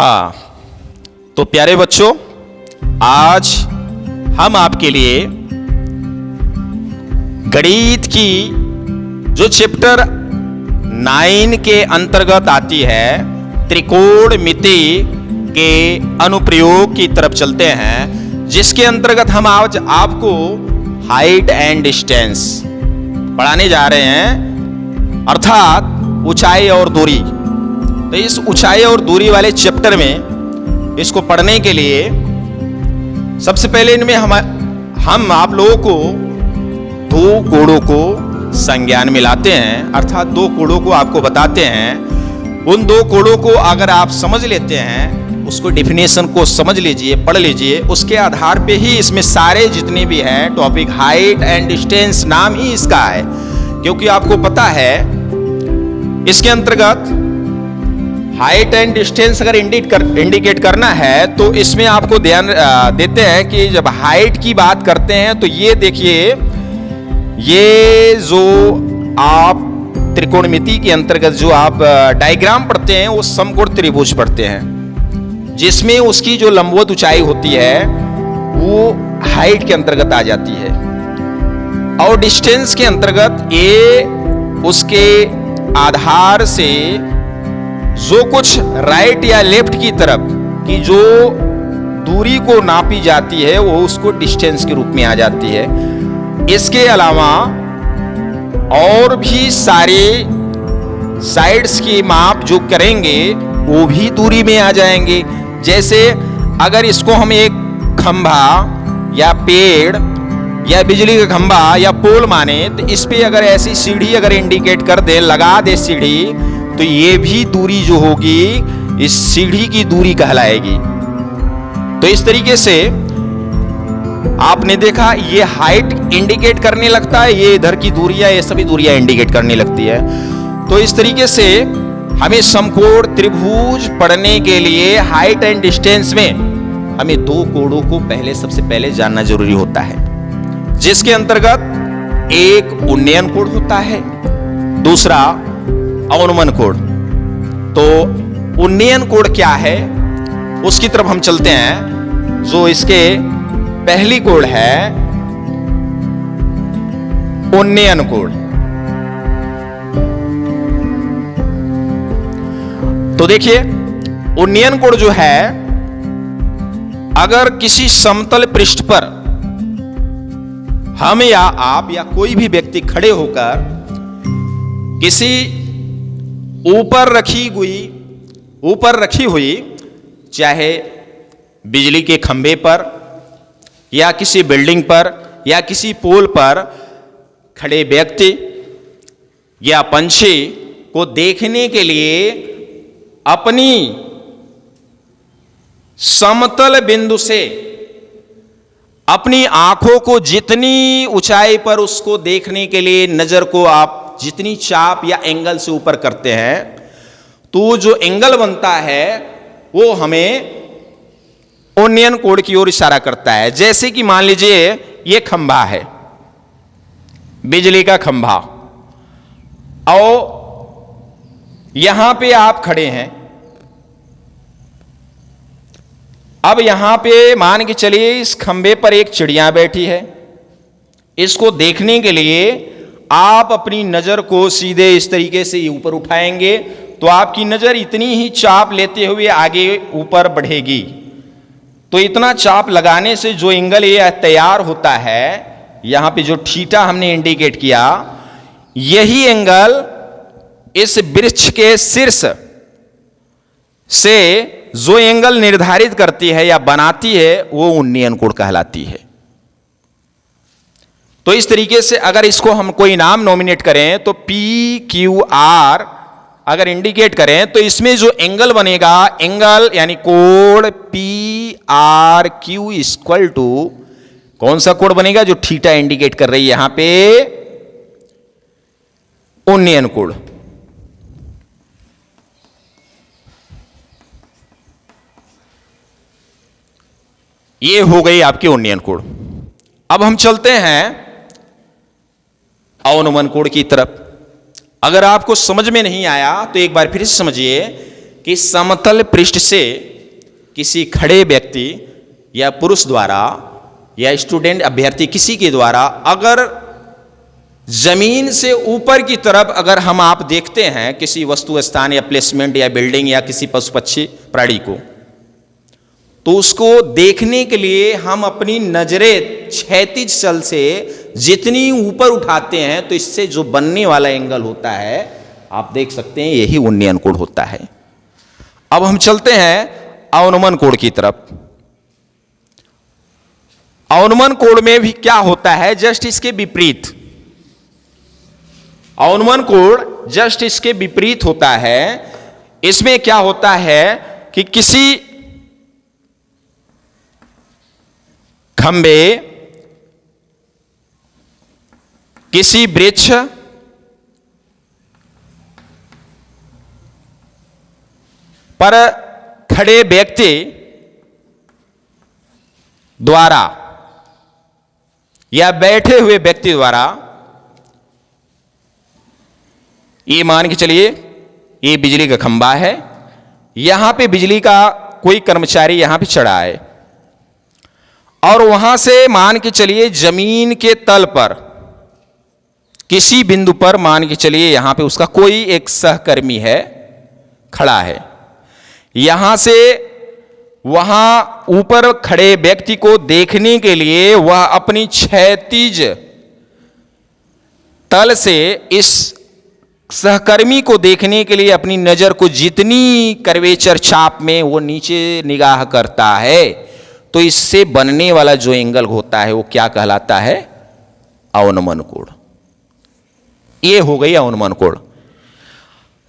हाँ, तो प्यारे बच्चों, आज हम आपके लिए गणित की जो चैप्टर 9 के अंतर्गत आती है त्रिकोणमिति के अनुप्रयोग की तरफ चलते हैं, जिसके अंतर्गत हम आज आपको हाइट एंड डिस्टेंस पढ़ाने जा रहे हैं, अर्थात ऊंचाई और दूरी। तो इस ऊंचाई और दूरी वाले चैप्टर में इसको पढ़ने के लिए सबसे पहले इनमें हम आप लोगों को दो कोणों को संज्ञान में लाते हैं, अर्थात दो कोणों को आपको बताते हैं। उन दो कोणों को अगर आप समझ लेते हैं, उसको डेफिनेशन को समझ लीजिए, पढ़ लीजिए, उसके आधार पे ही इसमें सारे जितने भी हैं टॉपिक, हाइट एंड डिस्टेंस नाम ही इसका है, क्योंकि आपको पता है इसके अंतर्गत हाइट एंड डिस्टेंस अगर इंडिकेट करना है तो इसमें आपको ध्यान देते हैं कि जब हाइट की बात करते हैं तो ये देखिए, ये जो आप त्रिकोणमिति के अंतर्गत जो आप डायग्राम पढ़ते हैं वो समकोण त्रिभुज पढ़ते हैं, जिसमें उसकी जो लंबवत ऊंचाई होती है वो हाइट के अंतर्गत आ जाती है, और डिस्टेंस के अंतर्गत ये उसके आधार से जो कुछ राइट या लेफ्ट की तरफ की जो दूरी को नापी जाती है वो उसको डिस्टेंस के रूप में आ जाती है। इसके अलावा और भी सारे साइड्स की माप जो करेंगे वो भी दूरी में आ जाएंगे। जैसे अगर इसको हम एक खंभा या पेड़ या बिजली का खंभा या पोल माने, तो इस पे अगर ऐसी सीढ़ी अगर इंडिकेट कर दे, लगा दे सीढ़ी, तो ये भी दूरी जो होगी इस सीढ़ी की दूरी कहलाएगी। तो इस तरीके से आपने देखा ये हाइट इंडिकेट करने लगता है, ये इधर की दूरियां, ये सभी दूरियां इंडिकेट करने लगती है। तो इस तरीके से हमें समकोण त्रिभुज पढ़ने के लिए हाइट एंड डिस्टेंस में हमें दो कोणों को सबसे पहले जानना जरूरी होता है, जिसके अंतर्गत एक उन्नयन कोण होता है, दूसरा अवनमन कोण। तो उन्नयन कोण क्या है उसकी तरफ हम चलते हैं। जो इसके पहली कोण है उन्नयन कोण। तो देखिए, उन्नयन कोण जो है, अगर किसी समतल पृष्ठ पर हम या आप या कोई भी व्यक्ति खड़े होकर किसी ऊपर रखी हुई चाहे बिजली के खंभे पर या किसी बिल्डिंग पर या किसी पोल पर खड़े व्यक्ति या पंछी को देखने के लिए अपनी समतल बिंदु से अपनी आंखों को जितनी ऊंचाई पर उसको देखने के लिए नजर को आप जितनी चाप या एंगल से ऊपर करते हैं, तो जो एंगल बनता है वो हमें उन्नयन कोण की ओर इशारा करता है। जैसे कि मान लीजिए ये खंभा है, बिजली का खंभा, और यहां पे आप खड़े हैं। अब यहां पे मान के चलिए इस खंभे पर एक चिड़िया बैठी है, इसको देखने के लिए आप अपनी नजर को सीधे इस तरीके से ऊपर उठाएंगे तो आपकी नजर इतनी ही चाप लेते हुए आगे ऊपर बढ़ेगी। तो इतना चाप लगाने से जो एंगल ये तैयार होता है, यहां पे जो थीटा हमने इंडिकेट किया, यही एंगल इस वृक्ष के शीर्ष से जो एंगल निर्धारित करती है या बनाती है वो उन्नयन कोण कहलाती है। तो इस तरीके से अगर इसको हम कोई नाम नॉमिनेट करें तो PQR अगर इंडिकेट करें तो इसमें जो एंगल बनेगा, एंगल यानी कोण PRQ इक्वल टू कौन सा कोण बनेगा, जो थीटा इंडिकेट कर रही है यहां पे, उन्नयन कोण। ये हो गई आपकी उन्नयन कोण। अब हम चलते हैं अवनमन कोण की तरफ। अगर आपको समझ में नहीं आया तो एक बार फिर से समझिए कि समतल पृष्ठ से किसी खड़े व्यक्ति या पुरुष द्वारा या स्टूडेंट अभ्यर्थी किसी के द्वारा अगर जमीन से ऊपर की तरफ अगर हम आप देखते हैं किसी वस्तु स्थान या प्लेसमेंट या बिल्डिंग या किसी पशु पक्षी प्राणी को, तो उसको देखने के लिए हम अपनी नजरें क्षैतिज तल से जितनी ऊपर उठाते हैं तो इससे जो बनने वाला एंगल होता है आप देख सकते हैं, यही उन्नयन कोण होता है। अब हम चलते हैं अवनमन कोण की तरफ। अवनमन कोण में भी क्या होता है, जस्ट इसके विपरीत। अवनमन कोण जस्ट इसके विपरीत होता है। इसमें क्या होता है कि किसी खंबे, किसी वृक्ष पर खड़े व्यक्ति द्वारा या बैठे हुए व्यक्ति द्वारा, ये मान के चलिए ये बिजली का खंबा है, यहां पे बिजली का कोई कर्मचारी यहां पे चढ़ा है और वहां से मान के चलिए जमीन के तल पर किसी बिंदु पर मान के चलिए यहां पे उसका कोई एक सहकर्मी है खड़ा है। यहां से वहां ऊपर खड़े व्यक्ति को देखने के लिए वह अपनी क्षैतिज तल से इस सहकर्मी को देखने के लिए अपनी नजर को जितनी कर्वेचर चाप में वो नीचे निगाह करता है तो इससे बनने वाला जो एंगल होता है वो क्या कहलाता है, अवनमन कोण। ये हो गई अवनमन कोण।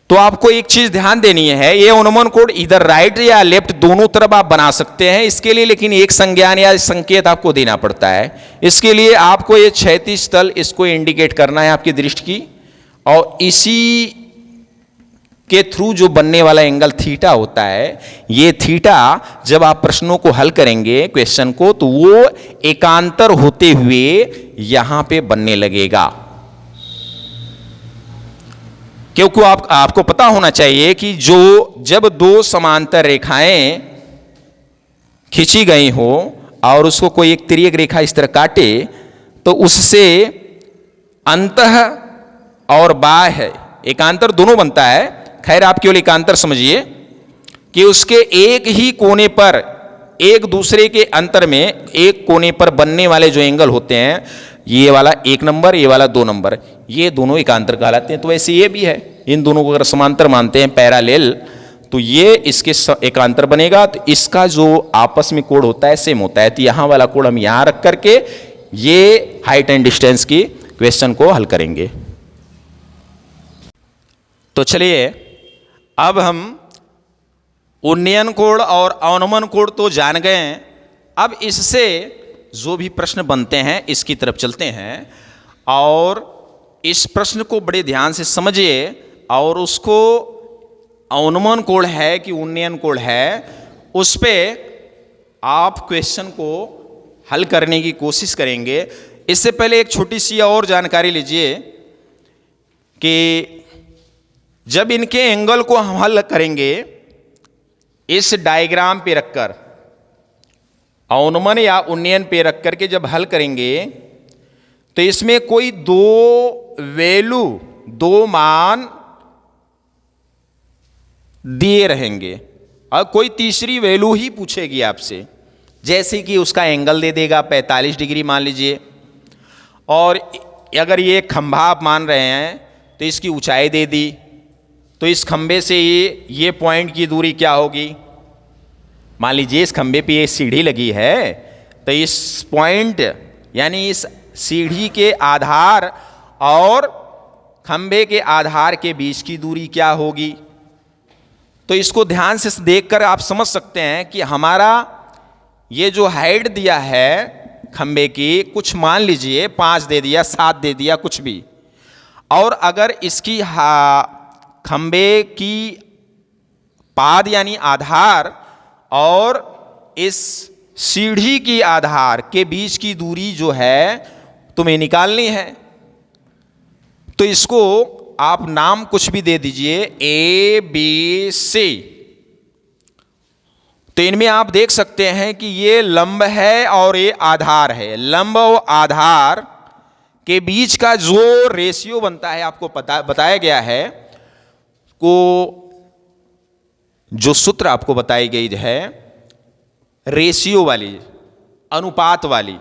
तो आपको एक चीज ध्यान देनी है, ये अवनमन कोण इधर राइट या लेफ्ट दोनों तरफ आप बना सकते हैं। इसके लिए लेकिन एक संज्ञान या संकेत आपको देना पड़ता है। इसके लिए आपको ये क्षैतिज तल इसको इंडिकेट करना है आपकी दृष्टि की, और इसी के थ्रू जो बनने वाला एंगल थीटा होता है, ये थीटा जब आप प्रश्नों को हल करेंगे क्वेश्चन को तो वो एकांतर होते हुए यहां पे बनने लगेगा। क्योंकि आपको पता होना चाहिए कि जो जब दो समांतर रेखाएं खींची गई हो और उसको कोई एक तिर्यक रेखा इस तरह काटे तो उससे अंतः और बाह्य एकांतर दोनों बनता है। खैर आप केवल एकांतर समझिए कि उसके एक ही कोने पर एक दूसरे के अंतर में एक कोने पर बनने वाले जो एंगल होते हैं, ये वाला 1 नंबर, ये वाला 2 नंबर, ये दोनों एकांतर कहलाते हैं। तो वैसे ये भी है, इन दोनों को अगर समांतर मानते हैं पैरेलल तो ये इसके एकांतर बनेगा। तो इसका जो आपस में कोण होता है सेम होता है। तो यहां वाला कोण हम यहां रख करके ये हाइट एंड डिस्टेंस की क्वेश्चन को हल करेंगे। तो चलिए अब हम उन्नयन कोण और अवनमन कोण तो जान गए हैं। अब इससे जो भी प्रश्न बनते हैं इसकी तरफ चलते हैं और इस प्रश्न को बड़े ध्यान से समझिए और उसको अवनमन कोण है कि उन्नयन कोण है उस पे आप क्वेश्चन को हल करने की कोशिश करेंगे। इससे पहले एक छोटी सी और जानकारी लीजिए कि जब इनके एंगल को हम हल करेंगे इस डायग्राम पे रखकर, अवनमन या उन्नयन पे रख करके जब हल करेंगे तो इसमें कोई दो मान दिए रहेंगे और कोई तीसरी वैल्यू ही पूछेगी आपसे, जैसे कि उसका एंगल दे देगा 45 डिग्री मान लीजिए, और अगर ये खंभा आप मान रहे हैं तो इसकी ऊंचाई दे दी, तो इस खंबे से ये पॉइंट की दूरी क्या होगी। मान लीजिए इस खंबे पे ये सीढ़ी लगी है तो इस पॉइंट यानी इस सीढ़ी के आधार और खंबे के आधार के बीच की दूरी क्या होगी। तो इसको ध्यान से देखकर आप समझ सकते हैं कि हमारा ये जो हाइट दिया है खंबे की, कुछ मान लीजिए 5 दे दिया, 7 दे दिया, कुछ भी, और अगर इसकी खंबे की पाद यानी आधार और इस सीढ़ी की आधार के बीच की दूरी जो है तुम्हें निकालनी है, तो इसको आप नाम कुछ भी दे दीजिए A B C, तो इनमें आप देख सकते हैं कि ये लंब है और ये आधार है। लंब और आधार के बीच का जो रेशियो बनता है आपको बताया गया है, को जो सूत्र आपको बताई गई है रेशियो वाली, अनुपात वाली,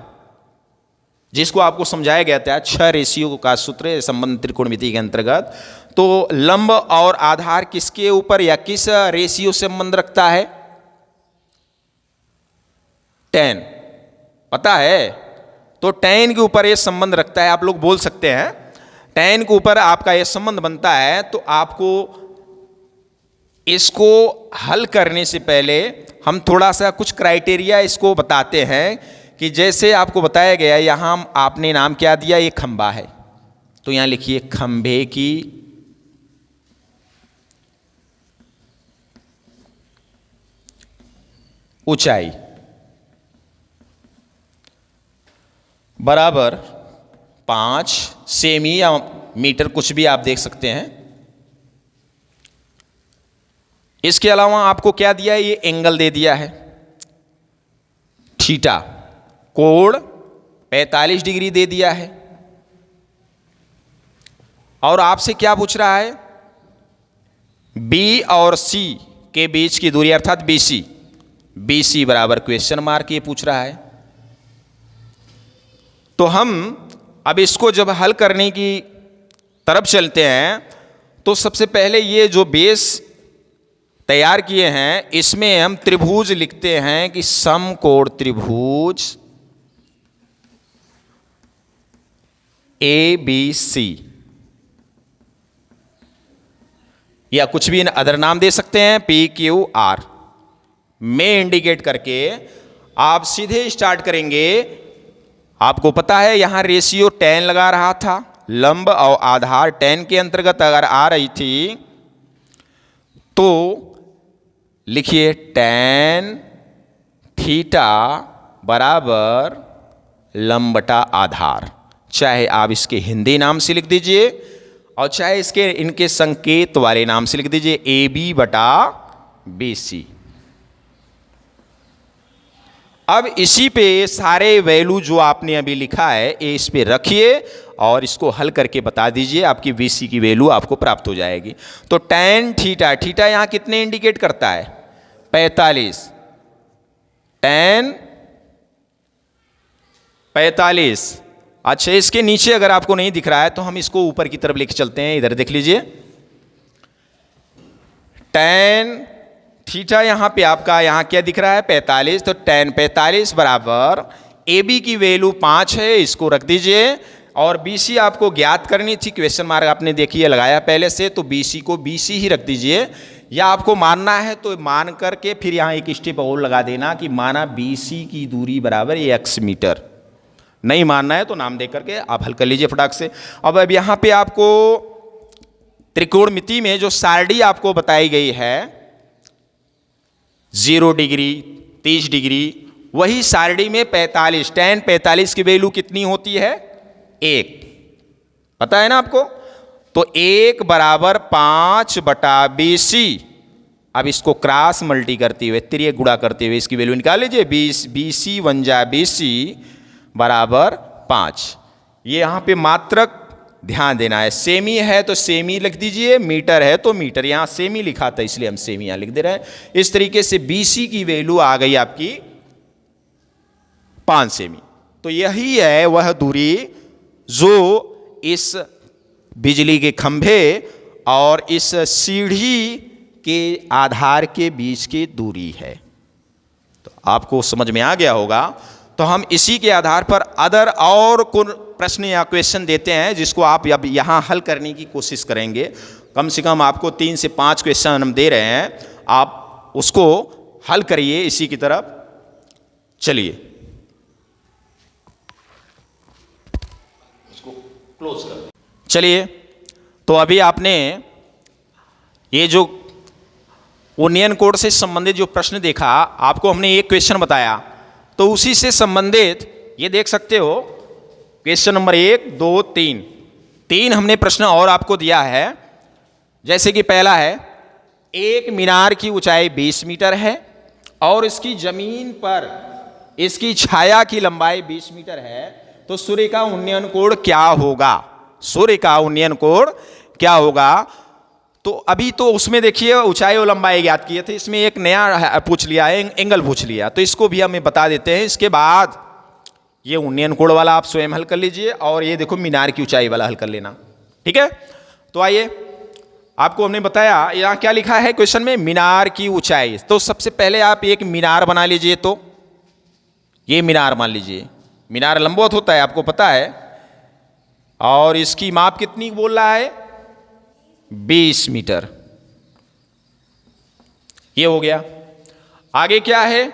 जिसको आपको समझाया गया था 6 रेशियो का सूत्र संबंध त्रिकोणमिति के अंतर्गत। तो लंब और आधार किसके ऊपर या किस रेशियो से संबंध रखता है? 10, पता है? तो 10 के ऊपर यह संबंध रखता है। आप लोग बोल सकते हैं 10 के ऊपर आपका यह संबंध बनता है। तो आपको इसको हल करने से पहले हम थोड़ा सा कुछ क्राइटेरिया इसको बताते हैं कि जैसे आपको बताया गया, यहां आपने नाम क्या दिया, ये खंबा है, तो यहां लिखिए खंबे की ऊंचाई बराबर 5 सेमी या मीटर, कुछ भी आप देख सकते हैं। इसके अलावा आपको क्या दिया है, ये एंगल दे दिया है थीटा, कोण 45 डिग्री दे दिया है। और आपसे क्या पूछ रहा है, बी और सी के बीच की दूरी अर्थात बीसी, बीसी बराबर क्वेश्चन मार्क ये पूछ रहा है। तो हम अब इसको जब हल करने की तरफ चलते हैं तो सबसे पहले ये जो बेस तैयार किए हैं इसमें हम त्रिभुज लिखते हैं कि समकोण त्रिभुज ABC, या कुछ भी अदर नाम दे सकते हैं, PQR में इंडिकेट करके आप सीधे स्टार्ट करेंगे। आपको पता है यहां रेशियो 10 लगा रहा था, लंब और आधार 10 के अंतर्गत अगर आ रही थी तो लिखिए tan थीटा बराबर लंब बटा आधार, चाहे आप इसके हिंदी नाम से लिख दीजिए और चाहे इसके इनके संकेत वाले नाम से लिख दीजिए AB बटा BC। अब इसी पे सारे वैल्यू जो आपने अभी लिखा है ये इस पे रखिए और इसको हल करके बता दीजिए, आपकी BC की वैल्यू आपको प्राप्त हो जाएगी। तो tan थीटा, थीटा यहां कितने इंडिकेट करता है, 45, tan 45। अच्छा, इसके नीचे अगर आपको नहीं दिख रहा है तो हम इसको ऊपर की तरफ लेके चलते हैं, इधर देख लीजिए। tan थीटा यहां पे आपका यहां क्या दिख रहा है, 45, तो tan 45 बराबर AB की वैल्यू 5 है, इसको रख दीजिए। और BC आपको ज्ञात करनी थी, क्वेश्चन मार्क आपने देखिए लगाया पहले से, तो BC को BC ही रख दीजिए। या आपको मानना है तो मान करके फिर यहां एक स्टेप और लगा देना कि माना BC की दूरी बराबर x मीटर। नहीं मानना है तो नाम दे करके आप हल कर लीजिए फटाक से। अब यहां पे आपको त्रिकोणमिति में जो सारणी आपको बताई गई है 0 डिग्री 30 डिग्री, वही सारणी में 45, tan 45 की वैल्यू कितनी होती है, 1, पता है ना आपको। तो 1 बराबर 5 बटा BC। अब इसको क्रॉस मल्टी करते हुए, तिर्यक गुणा करते हुए इसकी वैल्यू निकाल लीजिए, BC 1 जा BC बराबर 5। ये यहां पे मात्रक ध्यान देना है, सेमी है तो सेमी लिख दीजिए, मीटर है तो मीटर, यहां सेमी लिखा था इसलिए हम सेमी यहां लिख दे रहे हैं। इस तरीके से BC की वैल्यू आ गई आपकी 5 सेमी। तो यही है वह दूरी जो इस बिजली के खंभे और इस सीढ़ी के आधार के बीच की दूरी है। तो आपको समझ में आ गया होगा। तो हम इसी के आधार पर अदर और कुछ प्रश्न या क्वेश्चन देते हैं जिसको आप अब यहाँ हल करने की कोशिश करेंगे। कम से कम आपको 3 से 5 क्वेश्चन हम दे रहे हैं, आप उसको हल करिए इसी की तरफ। चलिए इसको क्लोज कर। चलिए, तो अभी आपने ये जो ओनियन कोड से संबंधित जो प्रश्न देखा, आपको हमने एक क्वेश्चन बताया, तो उसी से संबंधित ये देख सकते हो क्वेश्चन नंबर 1, 2, 3 हमने प्रश्न और आपको दिया है। जैसे कि पहला है, एक मीनार की ऊंचाई 20 मीटर है और इसकी जमीन पर इसकी छाया की लंबाई 20 मीटर है, तो सूर्य का उन्नयन कोण क्या होगा? सूर्य का उन्नयन कोण क्या होगा? तो अभी तो उसमें देखिए ऊंचाई और लंबाई ज्ञात किए थे, इसमें एक नया पूछ लिया है, एंगल पूछ लिया, तो इसको भी हमें बता देते हैं। इसके बाद ये उन्नयन कोण वाला आप स्वयं हल कर लीजिए, और ये देखो मीनार की ऊंचाई वाला हल कर लेना, ठीक है। तो आइए, आपको हमने बताया यहाँ क्या लिखा है क्वेश्चन में, मीनार की ऊंचाई। तो सबसे पहले आप एक मीनार बना लीजिए। तो ये मीनार मान लीजिए, मीनार लंबवत होता है, आपको पता है, और इसकी माप कितनी बोल रहा है? 20 मीटर। ये हो गया। आगे क्या है?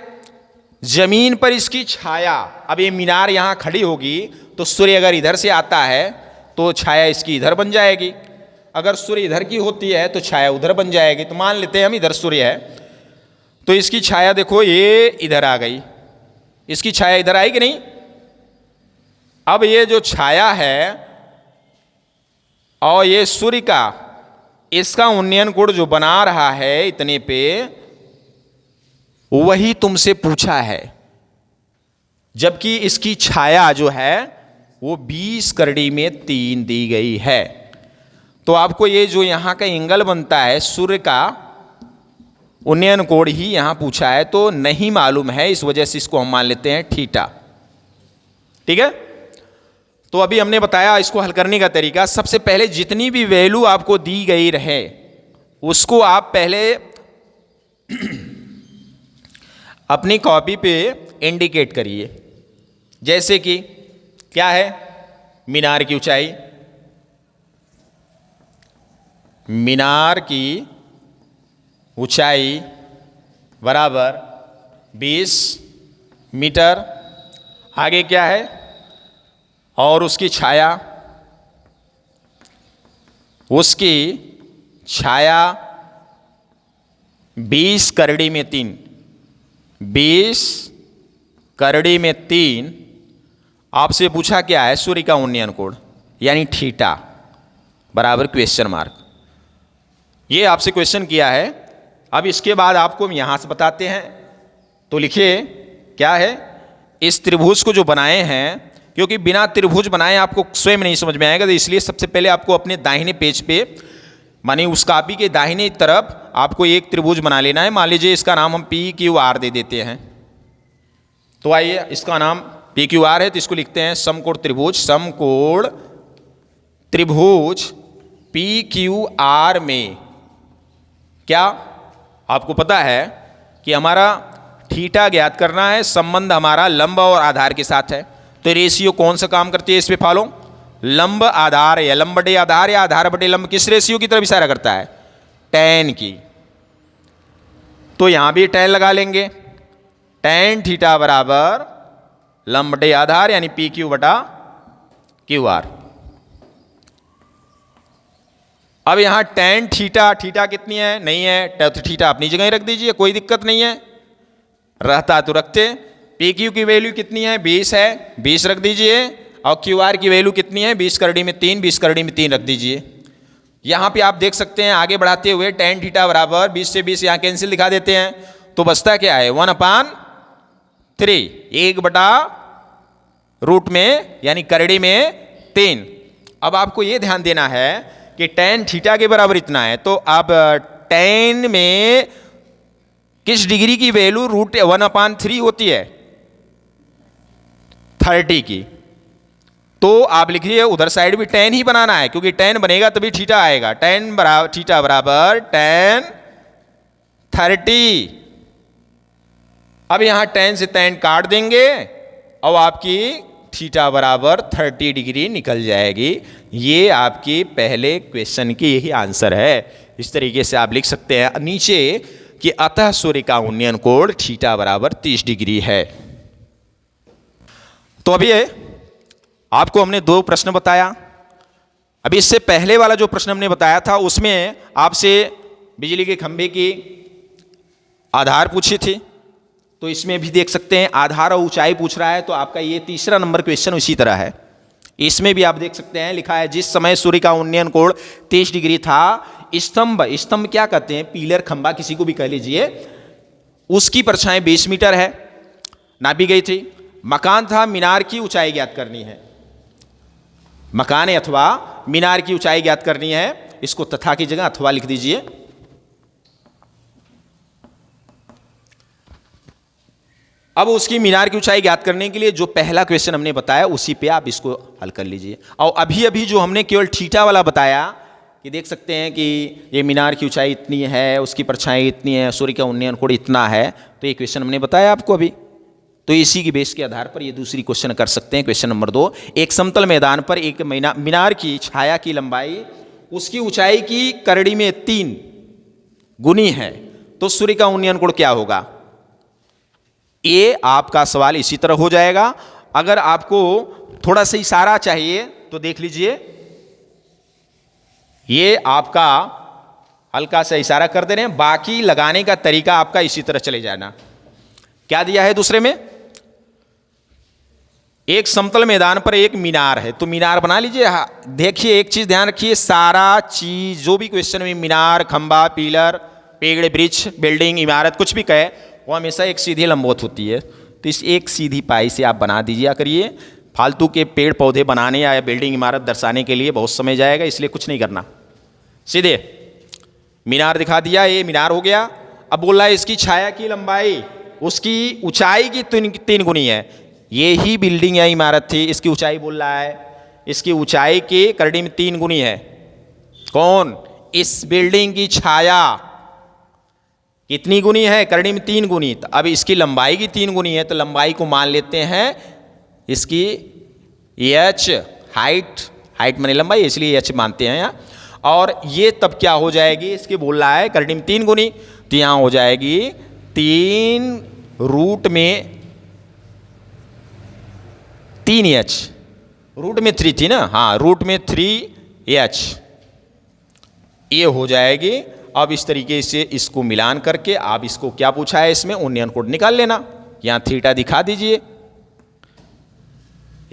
जमीन पर इसकी छाया। अब ये मीनार यहां खड़ी होगी तो सूर्य अगर इधर से आता है तो छाया इसकी इधर बन जाएगी, अगर सूर्य इधर की होती है तो छाया उधर बन जाएगी। तो मान लेते हैं हम इधर सूर्य है, तो इसकी छाया देखो ये इधर आ गई, इसकी छाया इधर आई कि नहीं? अब ये जो छाया है और ये सूर्य का, इसका उन्नयन कोण जो बना रहा है इतने पे, वही तुमसे पूछा है, जबकि इसकी छाया जो है वो 20 करड़ी में 3 दी गई है। तो आपको ये जो यहां का एंगल बनता है सूर्य का उन्नयन कोण ही यहां पूछा है, तो नहीं मालूम है, इस वजह से इसको हम मान लेते हैं थीटा, ठीक है। तो अभी हमने बताया इसको हल करने का तरीका। सबसे पहले जितनी भी वैल्यू आपको दी गई रहे उसको आप पहले अपनी कॉपी पे इंडिकेट करिए। जैसे कि क्या है? मीनार की ऊंचाई, मीनार की ऊंचाई बराबर 20 मीटर। आगे क्या है? और उसकी छाया, उसकी छाया 20 करड़ी में 3, 20 करड़ी में 3। आपसे पूछा क्या है? सूर्य का उन्नयन कोण यानी थीटा बराबर क्वेश्चन मार्क, ये आपसे क्वेश्चन किया है। अब इसके बाद आपको हम यहां से बताते हैं, तो लिखिए क्या है? इस त्रिभुज को जो बनाए हैं, क्योंकि बिना त्रिभुज बनाए आपको स्वयं नहीं समझ में आएगा, तो इसलिए सबसे पहले आपको अपने दाहिने पेज पे, माने उस कॉपी के दाहिने तरफ आपको एक त्रिभुज बना लेना है। मान लीजिए इसका नाम हम PQR दे देते हैं। तो आइए, इसका नाम PQR है, तो इसको लिखते हैं समकोण त्रिभुज। समकोण त्रिभुज PQR में क्या आपको पता है कि हमारा थीटा ज्ञात करना है, संबंध हमारा लंब और आधार के साथ है। तो रेशियो कौन सा काम करती है इस पे फॉलो? लंब आधार या लंब बटे आधार या आधार बटे लंब, किस रेशियो की तरफ इशारा करता है? tan की। तो यहां भी tan लगा लेंगे, tan थीटा बराबर लंब बटे आधार यानी PQ बटा QR। अब यहां tan थीटा, थीटा कितनी है? नहीं है, तो थीटा अपनी जगह ही रख दीजिए, कोई दिक्कत नहीं है, रहता तो रखते। PQ की वैल्यू कितनी है? 20 है, 20 रख दीजिए। और QR की वैल्यू कितनी है? 20 करड़ी में 3, 20 करड़ी में 3 रख दीजिए। यहां पे आप देख सकते हैं आगे बढ़ाते हुए tan थीटा बराबर 20 से 20 यहां कैंसिल दिखा देते हैं, तो बचता क्या है? 1/3, 1/√, में यानी करड़ी में 3। अब आपको यह ध्यान देना है कि tan थीटा के बराबर इतना है, तो अब tan में किस डिग्री की वैल्यू √1/3 होती है? 30 की। तो आप लिखिए उधर साइड भी tan ही बनाना है, क्योंकि tan बनेगा तभी थीटा आएगा। थीटा बराबर tan 30। अब यहां tan से tan काट देंगे और आपकी थीटा बराबर 30 डिग्री निकल जाएगी। ये आपके पहले क्वेश्चन की यही आंसर है। इस तरीके से आप लिख सकते हैं नीचे कि अतः सूर्य का उन्नयन कोण थीटा बराबर 30 डिग्री है। तो अभी आपको हमने 2 प्रश्न बताया। अभी इससे पहले वाला जो प्रश्न हमने बताया था उसमें आपसे बिजली के खंभे की आधार पूछी थी, तो इसमें भी देख सकते हैं आधार और ऊंचाई पूछ रहा है। तो आपका ये 3रा नंबर क्वेश्चन उसी तरह है। इसमें भी आप देख सकते हैं लिखा है जिस समय सूर्य का उन्नयन कोण 30 डिग्री था, स्तंभ क्या कहते हैं? पिलर, खंभा, किसी को भी कह लीजिए, उसकी परछाई 20 मीटर है, नापी गई थी। मकान था, मीनार की ऊंचाई ज्ञात करनी है। मकान अथवा मीनार की ऊंचाई ज्ञात करनी है। इसको तथा की जगह अथवा लिख दीजिए। अब उसकी मीनार की ऊंचाई ज्ञात करने के लिए जो पहला क्वेश्चन हमने बताया उसी पे आप इसको हल कर लीजिए। और अभी अभी जो हमने केवल थीटा वाला बताया कि देख सकते हैं कि ये मीनार की ऊंचाई इतनी है, उसकी परछाई इतनी है, सूर्य का उन्नयन कोण इतना है, तो ये क्वेश्चन हमने बताया आपको अभी। तो इसी की बेस के आधार पर ये दूसरी क्वेश्चन कर सकते हैं। क्वेश्चन नंबर 2, एक समतल मैदान पर एक मीनार की छाया की लंबाई उसकी ऊंचाई की करड़ी में 3 गुनी है, तो सूर्य का उन्नयन कोण क्या होगा? ये आपका सवाल इसी तरह हो जाएगा। अगर आपको थोड़ा सा इशारा चाहिए तो देख लीजिए, ये आपका हल्का सा इशारा कर दे रहे हैं, बाकी लगाने का तरीका आपका इसी तरह चले जाना। क्या दिया है दूसरे में? एक समतल मैदान पर एक मीनार है, तो मीनार बना लीजिए। देखिए एक चीज ध्यान रखिए, सारा चीज जो भी क्वेश्चन में मीनार, खंबा, पिलर, पेड़, वृक्ष, बिल्डिंग, इमारत कुछ भी कहे वो हमेशा एक सीधी लंबवत होती है। तो इस एक सीधी पाई से आप बना दीजिए करिए। फालतू के पेड़ पौधे बनाने या बिल्डिंग इमारत दर्शाने के लिए बहुत समय जाएगा, इसलिए कुछ नहीं करना, सीधे मीनार दिखा दिया, ये मीनार हो गया। अब बोल रहा है इसकी छाया की लंबाई उसकी ऊंचाई की 3 गुनी है। ये ही बिल्डिंग या इमारत थी, इसकी ऊंचाई बोल रहा है इसकी ऊंचाई की करड़ी में 3 गुनी है। कौन? इस बिल्डिंग की छाया कितनी गुनी है? करड़ी में 3 गुनी। तो अब इसकी लंबाई की 3 गुनी है, तो लंबाई को मान लेते हैं इसकी h, हाइट माने लंबाई, इसलिए h मानते हैं यहाँ। और ये तब क्या हो जाएगी? इसके बोल रहा है करड़ी में 3 गुनी, तो यहाँ हो जाएगी 3 रूट में 3h, रूट में 3 थी ना, हाँ रूट में 3h ये हो जाएगी। अब इस तरीके से इसको मिलान करके आप इसको क्या पूछा है, इसमें उन्नयन कोण निकाल लेना। यहां थीटा दिखा दीजिए,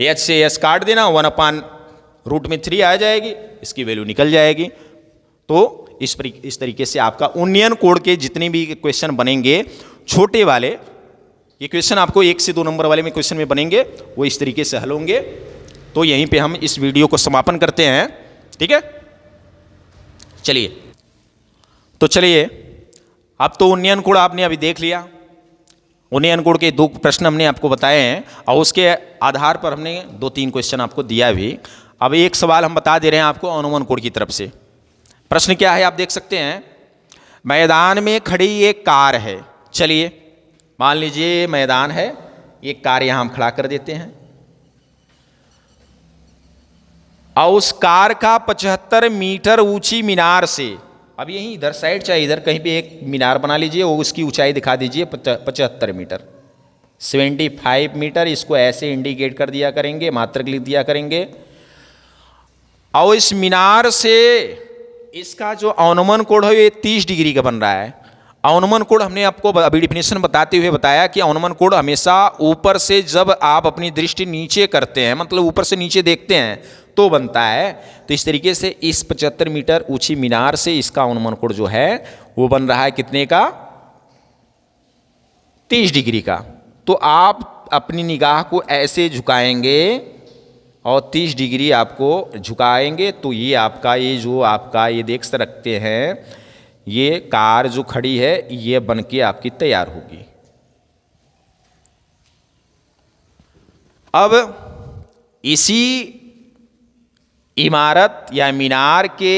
h से s काट देना, 1/√3 आ जाएगी, इसकी वैल्यू निकल जाएगी। तो इस तरीके से आपका उन्नयन कोण के जितने भी क्वेश्चन बनेंगे छोटे वाले, ये क्वेश्चन आपको 1 से 2 नंबर वाले में क्वेश्चन में बनेंगे, वो इस तरीके से हल होंगे। तो यहीं पे हम इस वीडियो को समापन करते हैं, ठीक है। चलिए तो चलिए, अब तो उन्नयन कोण आपने अभी देख लिया। उन्नयन कोण के 2 प्रश्न हमने आपको बताए हैं और उसके आधार पर हमने 2-3 क्वेश्चन आपको दिया भी। अब एक सवाल हम बता दे रहे हैं आपको अनुमान कोण की तरफ से। प्रश्न क्या है आप देख सकते हैं, मैदान में खड़ी एक कार है। चलिए मान लीजिए मैदान है, एक कार यहां हम खड़ा कर देते हैं और उस कार का 75 मीटर ऊंची मीनार से, अब यहीं इधर साइड चाहे इधर कहीं पे एक मीनार बना लीजिए, वो उसकी ऊंचाई दिखा दीजिए 75 मीटर, 75 मीटर। इसको ऐसे इंडिकेट कर दिया करेंगे, मात्रक लिख दिया करेंगे। और इस मीनार से इसका जो अनुमान कोण है ये 30 डिग्री का बन रहा है। अनुमान कोण हमने आपको अभी डिफिनेशन बताते हुए बताया कि अनुमान कोण हमेशा ऊपर से, जब आप अपनी दृष्टि नीचे करते हैं, मतलब ऊपर से नीचे देखते हैं तो बनता है। तो इस तरीके से इस 75 मीटर ऊंची मीनार से इसका अनुमान कोण जो है वो बन रहा है कितने का? 30 डिग्री का। तो आप अपनी निगाह को ऐसे झुकाएंगे और 30 डिग्री आपको झुकाएंगे तो ये आपका ये देख सकते हैं, ये कार जो खड़ी है ये बन के आपकी तैयार होगी। अब इसी इमारत या मीनार के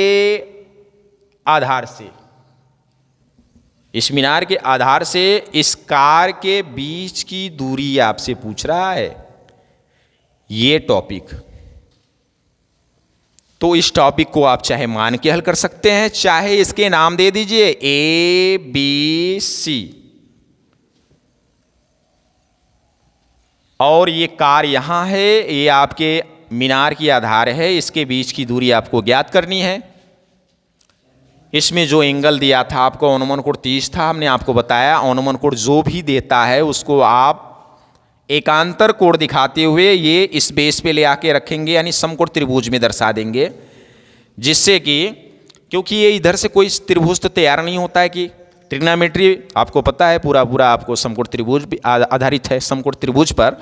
आधार से, इस मीनार के आधार से इस कार के बीच की दूरी आपसे पूछ रहा है, ये टॉपिक। तो इस टॉपिक को आप चाहे मान के हल कर सकते हैं, चाहे इसके नाम दे दीजिए ABC, और ये कार यहां है, ये आपके मीनार की आधार है, इसके बीच की दूरी आपको ज्ञात करनी है। इसमें जो एंगल दिया था आपको अनुमान कोण 30 था, हमने आपको बताया अनुमान कोण जो भी देता है उसको आप एकांतर कोण दिखाते हुए ये इस बेस पे ले आके रखेंगे, यानी समकोण त्रिभुज में दर्शा देंगे, जिससे कि क्योंकि ये इधर से कोई त्रिभुज तो तैयार नहीं होता है कि ट्रिग्नोमेट्री आपको पता है पूरा पूरा आपको समकोण त्रिभुज भी आधारित है समकोण त्रिभुज पर।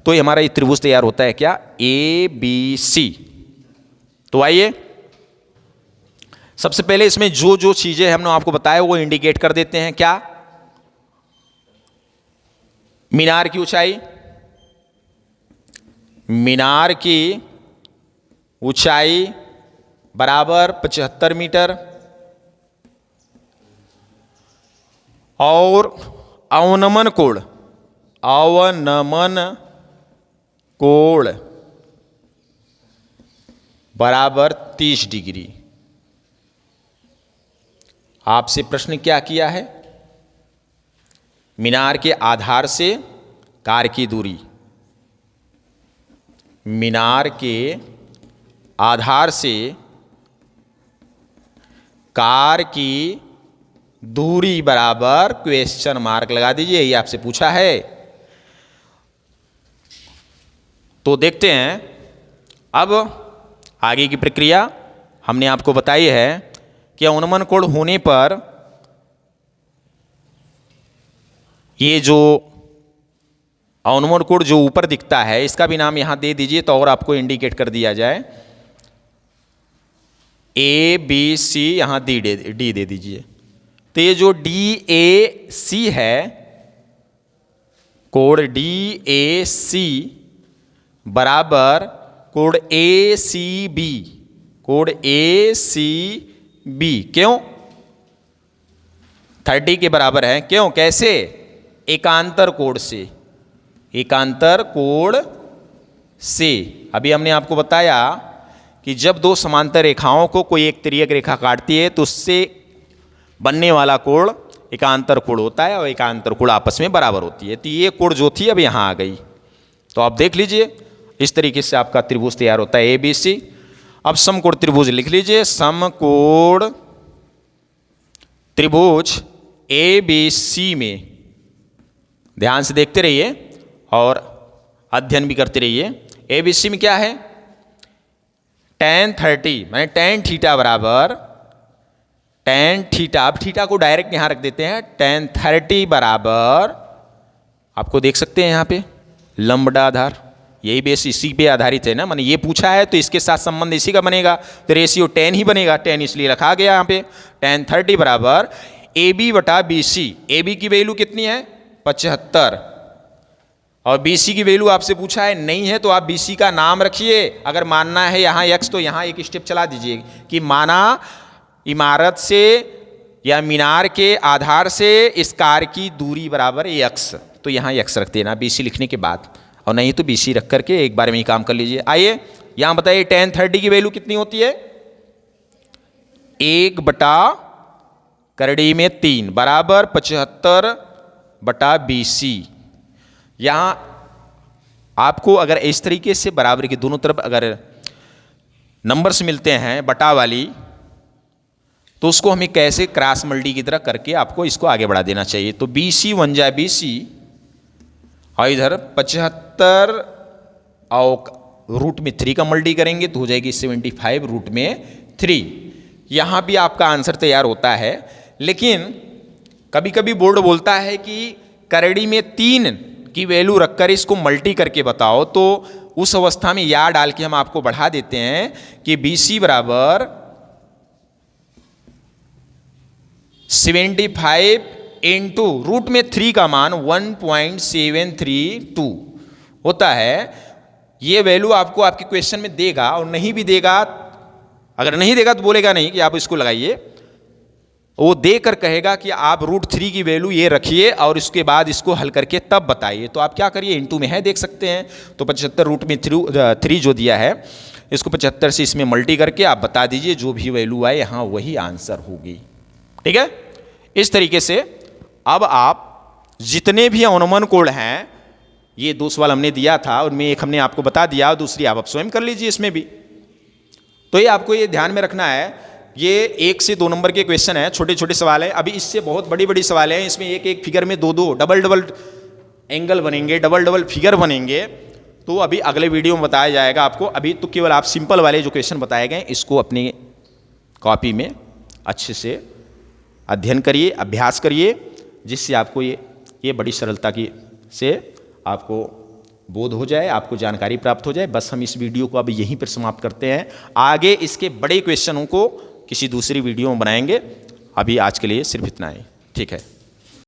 तो ये हमारा ये त्रिभुज तैयार होता है क्या, ABC। तो आइए सबसे पहले इसमें जो जो चीजें हमने आपको बताया वो इंडिकेट कर देते हैं। क्या, मीनार की ऊंचाई, मीनार की ऊंचाई बराबर 75 मीटर और अवनमन कोण, अवनमन कोण बराबर 30 डिग्री। आपसे प्रश्न क्या किया है, मीनार के आधार से कार की दूरी, मीनार के आधार से कार की दूरी बराबर क्वेश्चन मार्क लगा दीजिए, ये आपसे पूछा है। तो देखते हैं अब आगे की प्रक्रिया। हमने आपको बताई है कि अवनमन कोण होने पर ये जो अवनमन कोण जो ऊपर दिखता है इसका भी नाम यहां दे दीजिए तो और आपको इंडिकेट कर दिया जाए। ABC यहां डी दे दीजिए। तो ये जो DAC है, कोण DAC बराबर कोण ACB, कोण ACB क्यों 30 के बराबर है, क्यों, कैसे, एकांतर कोण से, एकांतर कोण से। अभी हमने आपको बताया कि जब दो समांतर रेखाओं को कोई एक तिर्यक रेखा काटती है तो उससे बनने वाला कोण एकांतर कोण होता है और एकांतर कोण आपस में बराबर होती है। तो ये कोण जो थी अब यहाँ आ गई। तो आप देख लीजिए इस तरीके से आपका त्रिभुज तैयार होता है ABC। अब समकोण त्रिभुज लिख लीजिए, समकोण त्रिभुज ABC में ध्यान से देखते रहिए और अध्ययन भी करते रहिए। ABC में क्या है, tan 30 माने tan थीटा बराबर tan थीटा, अब थीटा को डायरेक्ट यहां रख देते हैं, tan 30 बराबर आपको देख सकते हैं यहां पे लंबडा आधार, यही बेस इसी पे आधारित है ना, माने ये पूछा है तो इसके साथ संबंध इसी का बनेगा, तो रेशियो tan ही बनेगा, tan इसलिए रखा गया यहाँ पे। tan 30 बराबर AB बटा BC, AB की वैल्यू कितनी है 75 और BC की वैल्यू आपसे पूछा है नहीं है तो आप BC का नाम रखिए। अगर मानना है यहाँ x तो यहाँ एक स्टेप चला दीजिए कि माना इमारत से या मीनार के आधार से इस कार की दूरी बराबर x, तो यहाँ x रख देना BC लिखने के बाद, और नहीं तो BC रख करके एक बार में ही काम कर लीजिए। आइए यहाँ बताइए tan 30 की वैल्यू कितनी होती है, 1 बटा करड़ी में 3 बराबर 75 बटा BC। यहाँ आपको अगर इस तरीके से बराबर की दोनों तरफ अगर नंबर्स मिलते हैं बटा वाली, तो उसको हमें कैसे क्रॉस मल्टी की तरह करके आपको इसको आगे बढ़ा देना चाहिए। तो BC 1 जाए BC और इधर 75 और रूट में 3 का मल्टी करेंगे तो हो जाएगी 75 रूट में 3। यहाँ भी आपका आंसर तैयार होता है, लेकिन कभी कभी बोर्ड बोलता है कि करड़ी में 3 की वैल्यू रखकर इसको मल्टी करके बताओ, तो उस अवस्था में या डाल के हम आपको बढ़ा देते हैं कि BC बराबर 75 इंटू रूट में 3 का मान 1.732 होता है। ये वैल्यू आपको आपके क्वेश्चन में देगा, और नहीं भी देगा, अगर नहीं देगा तो बोलेगा नहीं कि आप इसको लगाइए, वो देकर कहेगा कि आप रूट 3 की वैल्यू ये रखिए और इसके बाद इसको हल करके तब बताइए। तो आप क्या करिए, इंटू में है देख सकते हैं, तो 75 रूट में 3 जो दिया है इसको 75 से इसमें मल्टी करके आप बता दीजिए, जो भी वैल्यू आए यहाँ वही आंसर होगी। ठीक है, इस तरीके से अब आप जितने भी अवनमन कोण हैं, ये 2 सवाल हमने दिया था, उनमें एक हमने आपको बता दिया, दूसरी आप स्वयं कर लीजिए इसमें भी। तो ये आपको ये ध्यान में रखना है, ये 1 से 2 नंबर के क्वेश्चन है, छोटे छोटे सवाल हैं। अभी इससे बहुत बड़ी बड़ी सवाल हैं, इसमें एक एक फिगर में 2 डबल एंगल बनेंगे, डबल फिगर बनेंगे, तो अभी अगले वीडियो में बताया जाएगा आपको। अभी तो केवल आप सिंपल वाले जो क्वेश्चन बताए गए इसको अपनी कॉपी में अच्छे से अध्ययन करिए, अभ्यास करिए, जिससे आपको ये बड़ी सरलता की से आपको बोध हो जाए, आपको जानकारी प्राप्त हो जाए। बस हम इस वीडियो को अब यहीं पर समाप्त करते हैं। आगे इसके बड़े क्वेश्चनों को किसी दूसरी वीडियो में बनाएंगे। अभी आज के लिए सिर्फ इतना ही। ठीक है।